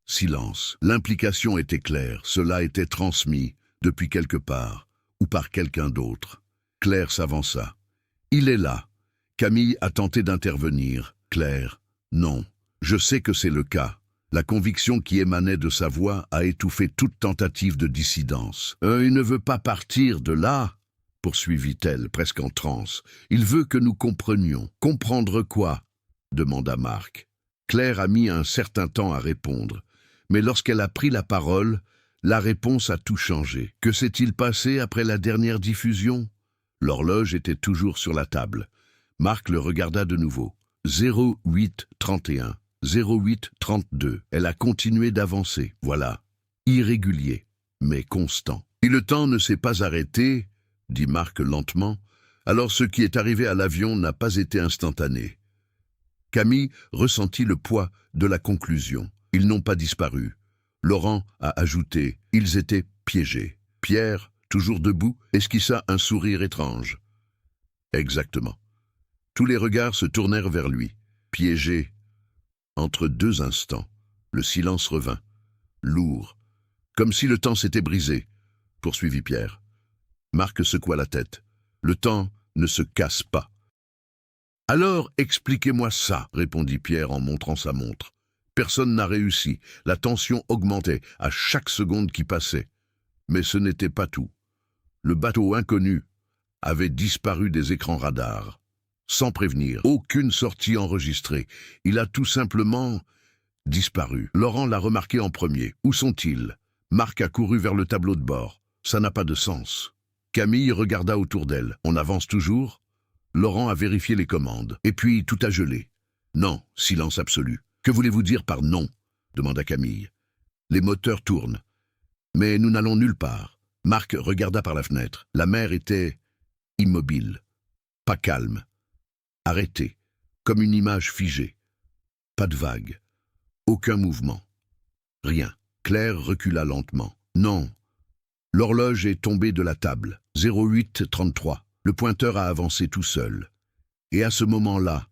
Silence. L'implication était claire. Cela était transmis, depuis quelque part, ou par quelqu'un d'autre. Claire s'avança. « Il est là. » Camille a tenté d'intervenir. Claire. « Non. Je sais que c'est le cas. » La conviction qui émanait de sa voix a étouffé toute tentative de dissidence. « Il ne veut pas partir de là » poursuivit-elle, presque en transe. « Il veut que nous comprenions. »« Comprendre quoi » demanda Marc. Claire a mis un certain temps à répondre. Mais lorsqu'elle a pris la parole, la réponse a tout changé. Que s'est-il passé après la dernière diffusion ? L'horloge était toujours sur la table. Marc le regarda de nouveau. 08:31. 08:32. Elle a continué d'avancer. Voilà. Irrégulier, mais constant. Et le temps ne s'est pas arrêté, dit Marc lentement, alors ce qui est arrivé à l'avion n'a pas été instantané. Camille ressentit le poids de la conclusion. Ils n'ont pas disparu. Laurent a ajouté, ils étaient piégés. Pierre, toujours debout, esquissa un sourire étrange. Exactement. Tous les regards se tournèrent vers lui. Piégés. Entre deux instants, le silence revint, lourd, comme si le temps s'était brisé, poursuivit Pierre. Marc secoua la tête. Le temps ne se casse pas. Alors expliquez-moi ça, répondit Pierre en montrant sa montre. Personne n'a réussi, la tension augmentait à chaque seconde qui passait. Mais ce n'était pas tout. Le bateau inconnu avait disparu des écrans radars. Sans prévenir, aucune sortie enregistrée. Il a tout simplement disparu. Laurent l'a remarqué en premier. Où sont-ils? Marc a couru vers le tableau de bord. Ça n'a pas de sens. Camille regarda autour d'elle. On avance toujours? Laurent a vérifié les commandes. Et puis tout a gelé. Non, silence absolu. Que voulez-vous dire par non? Demanda Camille. Les moteurs tournent. Mais nous n'allons nulle part. Marc regarda par la fenêtre. La mer était immobile. Pas calme. Arrêtée. Comme une image figée. Pas de vague. Aucun mouvement. Rien. Claire recula lentement. Non. L'horloge est tombée de la table. 08:33. Le pointeur a avancé tout seul. Et à ce moment-là,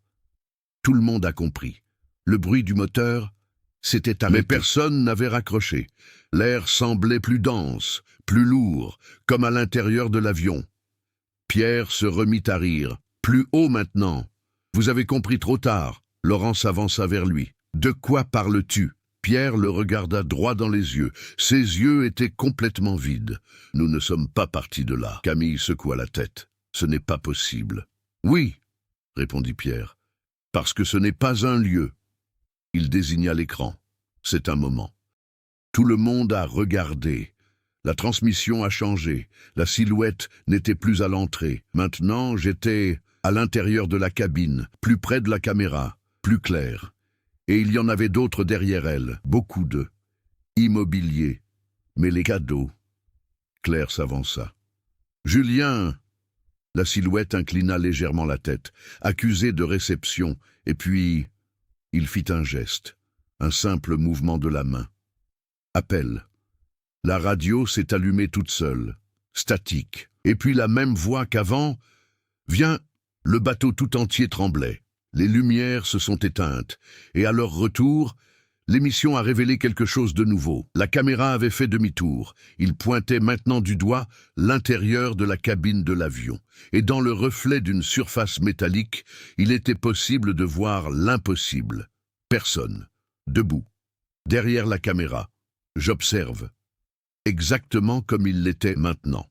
tout le monde a compris. Le bruit du moteur s'était arrêté. Mais personne n'avait raccroché. L'air semblait plus dense, plus lourd, comme à l'intérieur de l'avion. Pierre se remit à rire. Plus haut maintenant. Vous avez compris trop tard. Laurent s'avança vers lui. De quoi parles-tu? Pierre le regarda droit dans les yeux. Ses yeux étaient complètement vides. Nous ne sommes pas partis de là. Camille secoua la tête. Ce n'est pas possible. Oui, répondit Pierre, parce que ce n'est pas un lieu. Il désigna l'écran. C'est un moment. Tout le monde a regardé. La transmission a changé. La silhouette n'était plus à l'entrée. Maintenant, j'étais à l'intérieur de la cabine, plus près de la caméra, plus clair. Et il y en avait d'autres derrière elle, beaucoup d'eux. Immobiliers, mais les cadeaux. Claire s'avança. Julien! La silhouette inclina légèrement la tête, accusée de réception, et puis il fit un geste, un simple mouvement de la main. Appel. La radio s'est allumée toute seule, statique, et puis la même voix qu'avant. Viens, le bateau tout entier tremblait. Les lumières se sont éteintes, et à leur retour, l'émission a révélé quelque chose de nouveau. La caméra avait fait demi-tour. Il pointait maintenant du doigt l'intérieur de la cabine de l'avion. Et dans le reflet d'une surface métallique, il était possible de voir l'impossible. Personne. Debout. Derrière la caméra. J'observe. Exactement comme il l'était maintenant.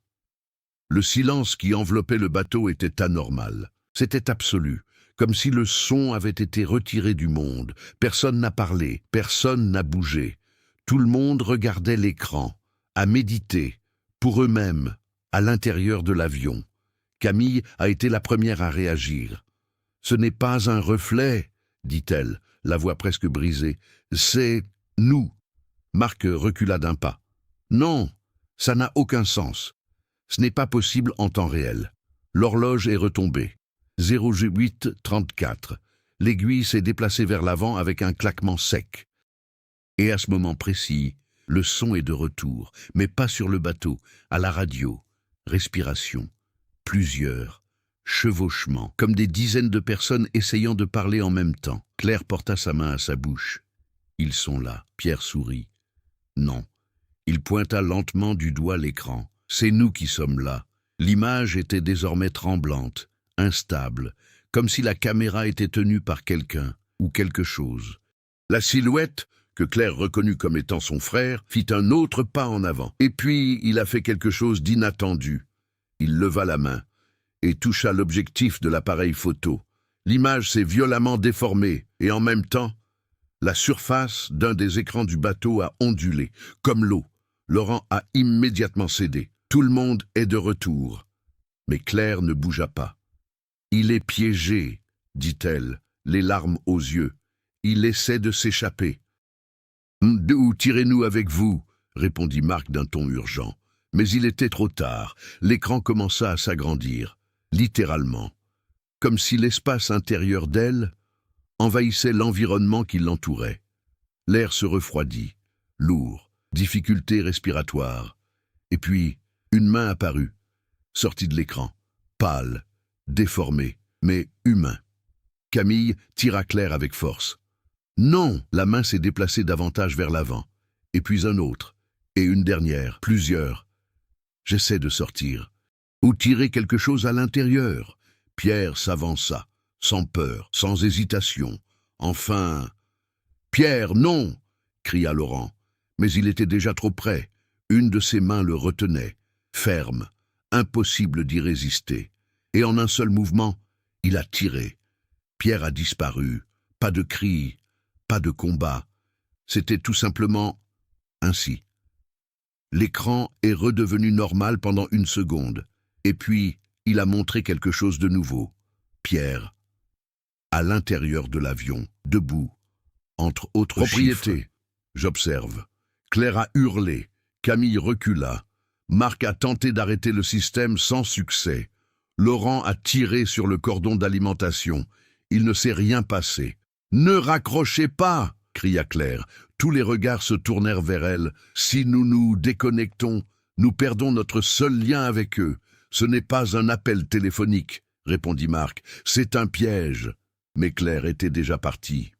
Le silence qui enveloppait le bateau était anormal. C'était absolu. Comme si le son avait été retiré du monde. Personne n'a parlé, personne n'a bougé. Tout le monde regardait l'écran, à méditer, pour eux-mêmes, à l'intérieur de l'avion. Camille a été la première à réagir. « Ce n'est pas un reflet, dit-elle, la voix presque brisée. C'est nous. » Marc recula d'un pas. « Non, ça n'a aucun sens. Ce n'est pas possible en temps réel. » L'horloge est retombée. 08:34. L'aiguille s'est déplacée vers l'avant avec un claquement sec. Et à ce moment précis, le son est de retour, mais pas sur le bateau, à la radio. Respiration. Plusieurs. Chevauchements, comme des dizaines de personnes essayant de parler en même temps. Claire porta sa main à sa bouche. Ils sont là. Pierre sourit. Non. Il pointa lentement du doigt l'écran. C'est nous qui sommes là. L'image était désormais tremblante. Instable, comme si la caméra était tenue par quelqu'un ou quelque chose. La silhouette, que Claire reconnut comme étant son frère, fit un autre pas en avant. Et puis, il a fait quelque chose d'inattendu. Il leva la main et toucha l'objectif de l'appareil photo. L'image s'est violemment déformée et en même temps, la surface d'un des écrans du bateau a ondulé, comme l'eau. Laurent a immédiatement cédé. Tout le monde est de retour. Mais Claire ne bougea pas. « Il est piégé, dit-elle, les larmes aux yeux. Il essaie de s'échapper. »« D'où tirez-nous avec vous ?» répondit Marc d'un ton urgent. Mais il était trop tard. L'écran commença à s'agrandir, littéralement, comme si l'espace intérieur d'elle envahissait l'environnement qui l'entourait. L'air se refroidit, lourd, difficulté respiratoire. Et puis, une main apparut, sortie de l'écran, pâle, déformé, mais humain. Camille tira Claire avec force. Non! La main s'est déplacée davantage vers l'avant. Et puis un autre. Et une dernière. Plusieurs. J'essaie de sortir. Ou tirer quelque chose à l'intérieur. Pierre s'avança, sans peur, sans hésitation. Enfin... Pierre, non! Cria Laurent. Mais il était déjà trop près. Une de ses mains le retenait, ferme, impossible d'y résister. Et en un seul mouvement, il a tiré. Pierre a disparu. Pas de cri, pas de combat. C'était tout simplement ainsi. L'écran est redevenu normal pendant une seconde. Et puis, il a montré quelque chose de nouveau. Pierre, à l'intérieur de l'avion, debout, entre autres propriétés. Chiffres. J'observe. Claire a hurlé. Camille recula. Marc a tenté d'arrêter le système sans succès. Laurent a tiré sur le cordon d'alimentation. Il ne s'est rien passé. « Ne raccrochez pas !» cria Claire. Tous les regards se tournèrent vers elle. « Si nous nous déconnectons, nous perdons notre seul lien avec eux. Ce n'est pas un appel téléphonique, » répondit Marc. « C'est un piège. » Mais Claire était déjà partie.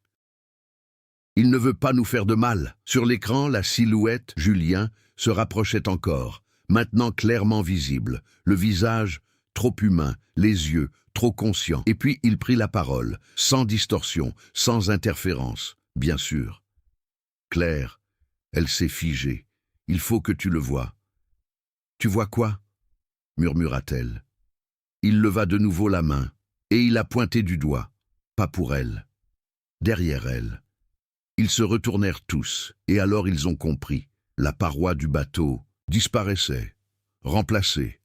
« Il ne veut pas nous faire de mal. » Sur l'écran, la silhouette, Julien, se rapprochait encore, maintenant clairement visible. Le visage, trop humain, les yeux, trop conscients. Et puis il prit la parole, sans distorsion, sans interférence, bien sûr. « Claire, elle s'est figée. Il faut que tu le voies. »« Tu vois quoi ?» murmura-t-elle. Il leva de nouveau la main, et il a pointé du doigt. Pas pour elle. Derrière elle. Ils se retournèrent tous, et alors ils ont compris. La paroi du bateau disparaissait, remplacée.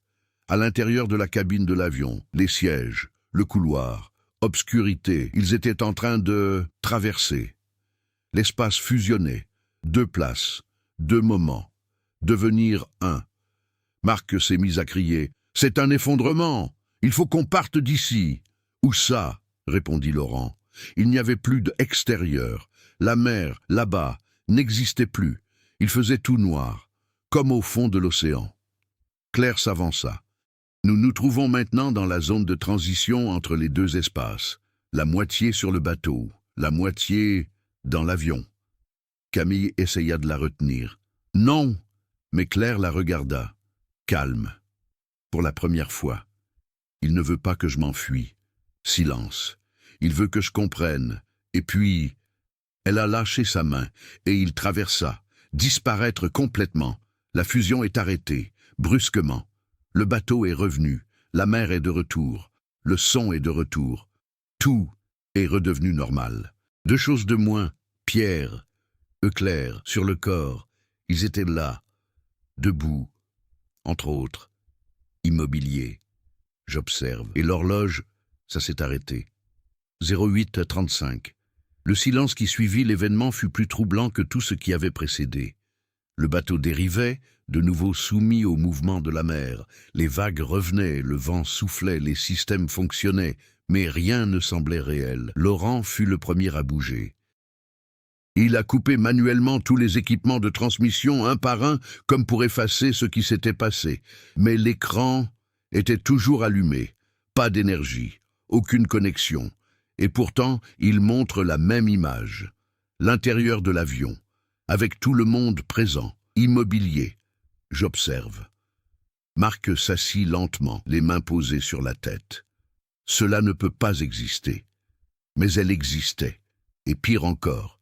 À l'intérieur de la cabine de l'avion, les sièges, le couloir, obscurité, ils étaient en train de traverser. L'espace fusionnait, 2 places, 2 moments, devenir un. Marc s'est mis à crier « C'est un effondrement! Il faut qu'on parte d'ici !»« Où ça ?» répondit Laurent. Il n'y avait plus d'extérieur. La mer, là-bas, n'existait plus. Il faisait tout noir, comme au fond de l'océan. Claire s'avança. Nous nous trouvons maintenant dans la zone de transition entre les 2 espaces. La moitié sur le bateau, la moitié dans l'avion. Camille essaya de la retenir. « Non !» Mais Claire la regarda. Calme. Pour la première fois. Il ne veut pas que je m'enfuie. Silence. Il veut que je comprenne. Et puis, elle a lâché sa main, et il traversa. Disparaître complètement. La fusion est arrêtée, brusquement. Le bateau est revenu. La mer est de retour. Le son est de retour. Tout est redevenu normal. 2 choses de moins. Pierre, Claire, sur le corps. Ils étaient là, debout, entre autres, immobiliers. J'observe. Et l'horloge, ça s'est arrêté. 08h35. Le silence qui suivit l'événement fut plus troublant que tout ce qui avait précédé. Le bateau dérivait, de nouveau soumis au mouvement de la mer. Les vagues revenaient, le vent soufflait, les systèmes fonctionnaient, mais rien ne semblait réel. Laurent fut le premier à bouger. Il a coupé manuellement tous les équipements de transmission un par un, comme pour effacer ce qui s'était passé. Mais l'écran était toujours allumé. Pas d'énergie, aucune connexion. Et pourtant, il montre la même image. L'intérieur de l'avion, avec tout le monde présent, immobilier. J'observe. Marc s'assit lentement, les mains posées sur la tête. Cela ne peut pas exister. Mais elle existait. Et pire encore,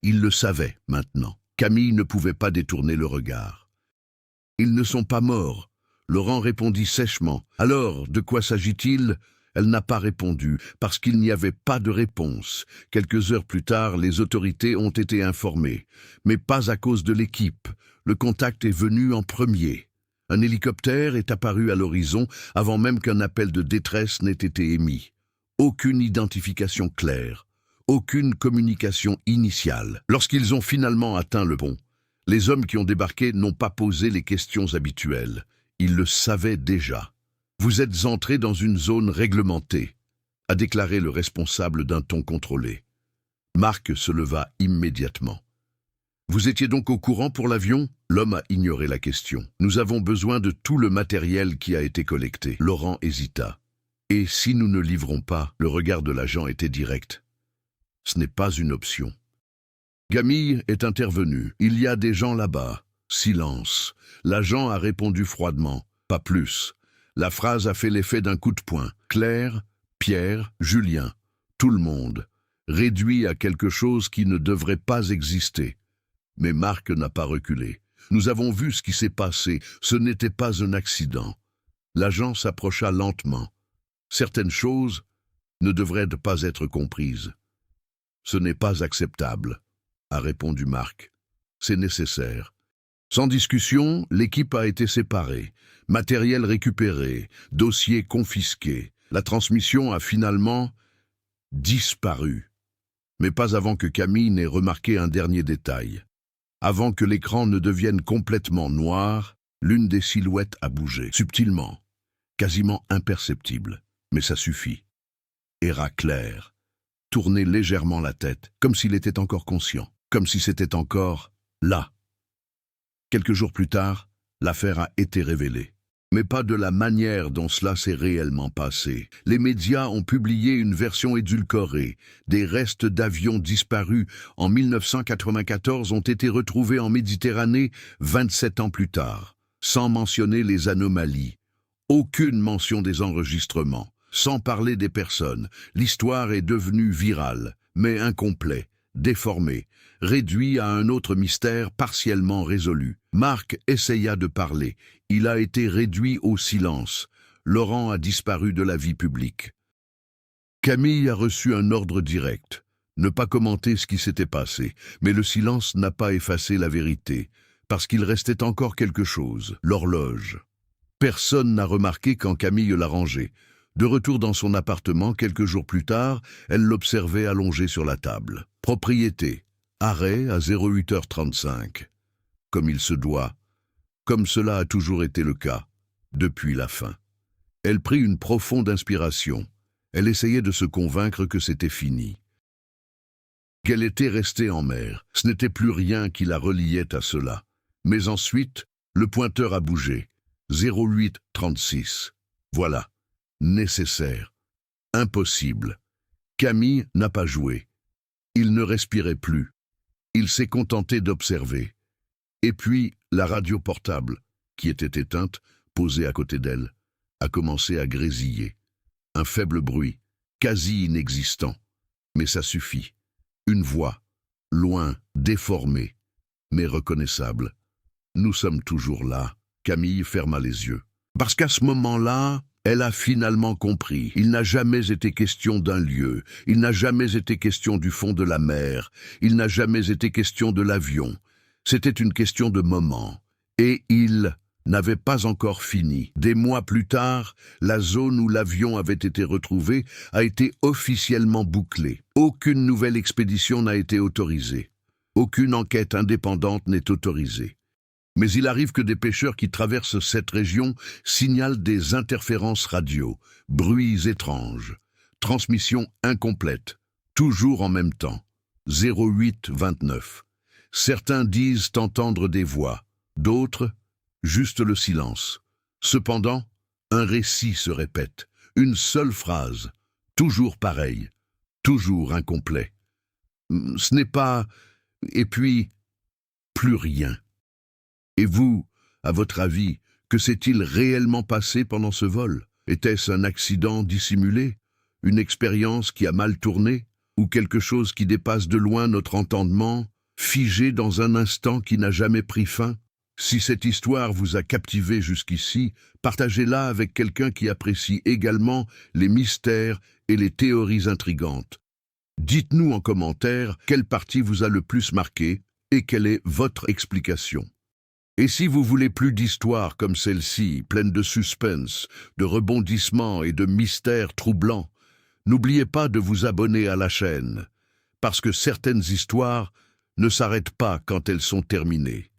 il le savait maintenant. Camille ne pouvait pas détourner le regard. « Ils ne sont pas morts », Laurent répondit sèchement. « Alors, de quoi s'agit-il » Elle n'a pas répondu, parce qu'il n'y avait pas de réponse. Quelques heures plus tard, les autorités ont été informées. Mais pas à cause de l'équipe. Le contact est venu en premier. Un hélicoptère est apparu à l'horizon avant même qu'un appel de détresse n'ait été émis. Aucune identification claire. Aucune communication initiale. Lorsqu'ils ont finalement atteint le pont, les hommes qui ont débarqué n'ont pas posé les questions habituelles. Ils le savaient déjà. « Vous êtes entrés dans une zone réglementée », a déclaré le responsable d'un ton contrôlé. Marc se leva immédiatement. « Vous étiez donc au courant pour l'avion ?» L'homme a ignoré la question. « Nous avons besoin de tout le matériel qui a été collecté. » Laurent hésita. « Et si nous ne livrons pas ?» Le regard de l'agent était direct. « Ce n'est pas une option. » Camille est intervenu. « Il y a des gens là-bas. » Silence. L'agent a répondu froidement. « Pas plus. » La phrase a fait l'effet d'un coup de poing. Claire, Pierre, Julien, tout le monde, réduit à quelque chose qui ne devrait pas exister. Mais Marc n'a pas reculé. Nous avons vu ce qui s'est passé. Ce n'était pas un accident. » L'agent s'approcha lentement. « Certaines choses ne devraient pas être comprises. »« Ce n'est pas acceptable, » a répondu Marc. « C'est nécessaire. » Sans discussion, l'équipe a été séparée. Matériel récupéré, dossier confisqué. La transmission a finalement disparu. Mais pas avant que Camille n'ait remarqué un dernier détail. Avant que l'écran ne devienne complètement noir, l'une des silhouettes a bougé, subtilement, quasiment imperceptible, mais ça suffit. Era clair, tournait légèrement la tête, comme s'il était encore conscient, comme si c'était encore là. Quelques jours plus tard, l'affaire a été révélée. Mais pas de la manière dont cela s'est réellement passé. Les médias ont publié une version édulcorée. Des restes d'avions disparus en 1994 ont été retrouvés en Méditerranée 27 ans plus tard, sans mentionner les anomalies. Aucune mention des enregistrements, sans parler des personnes. L'histoire est devenue virale, mais incomplet, déformé, réduit à un autre mystère partiellement résolu. Marc essaya de parler. Il a été réduit au silence. Laurent a disparu de la vie publique. Camille a reçu un ordre direct. Ne pas commenter ce qui s'était passé. Mais le silence n'a pas effacé la vérité, parce qu'il restait encore quelque chose, l'horloge. Personne n'a remarqué quand Camille l'a rangée. De retour dans son appartement, quelques jours plus tard, elle l'observait allongée sur la table. Propriété. Arrêt à 08h35. Comme il se doit. Comme cela a toujours été le cas, depuis la fin. Elle prit une profonde inspiration. Elle essayait de se convaincre que c'était fini. Qu'elle était restée en mer. Ce n'était plus rien qui la reliait à cela. Mais ensuite, le pointeur a bougé. 0836. Voilà. Nécessaire. Impossible. Camille n'a pas joué. Il ne respirait plus. Il s'est contenté d'observer. Et puis, la radio portable, qui était éteinte, posée à côté d'elle, a commencé à grésiller. Un faible bruit, quasi inexistant. Mais ça suffit. Une voix, loin, déformée, mais reconnaissable. Nous sommes toujours là. Camille ferma les yeux. Parce qu'à ce moment-là, elle a finalement compris. Il n'a jamais été question d'un lieu. Il n'a jamais été question du fond de la mer. Il n'a jamais été question de l'avion. C'était une question de moment. Et il n'avait pas encore fini. Des mois plus tard, la zone où l'avion avait été retrouvé a été officiellement bouclée. Aucune nouvelle expédition n'a été autorisée. Aucune enquête indépendante n'est autorisée. Mais il arrive que des pêcheurs qui traversent cette région signalent des interférences radio, bruits étranges, transmission incomplète, toujours en même temps. 0829. Certains disent entendre des voix, d'autres, juste le silence. Cependant, un récit se répète, une seule phrase, toujours pareille, toujours incomplet. Ce n'est pas... Et puis, plus rien. Et vous, à votre avis, que s'est-il réellement passé pendant ce vol? Était-ce un accident dissimulé? Une expérience qui a mal tourné? Ou quelque chose qui dépasse de loin notre entendement, figé dans un instant qui n'a jamais pris fin? Si cette histoire vous a captivé jusqu'ici, partagez-la avec quelqu'un qui apprécie également les mystères et les théories intrigantes. Dites-nous en commentaire quelle partie vous a le plus marqué et quelle est votre explication. Et si vous voulez plus d'histoires comme celle-ci, pleines de suspense, de rebondissements et de mystères troublants, n'oubliez pas de vous abonner à la chaîne, parce que certaines histoires ne s'arrêtent pas quand elles sont terminées.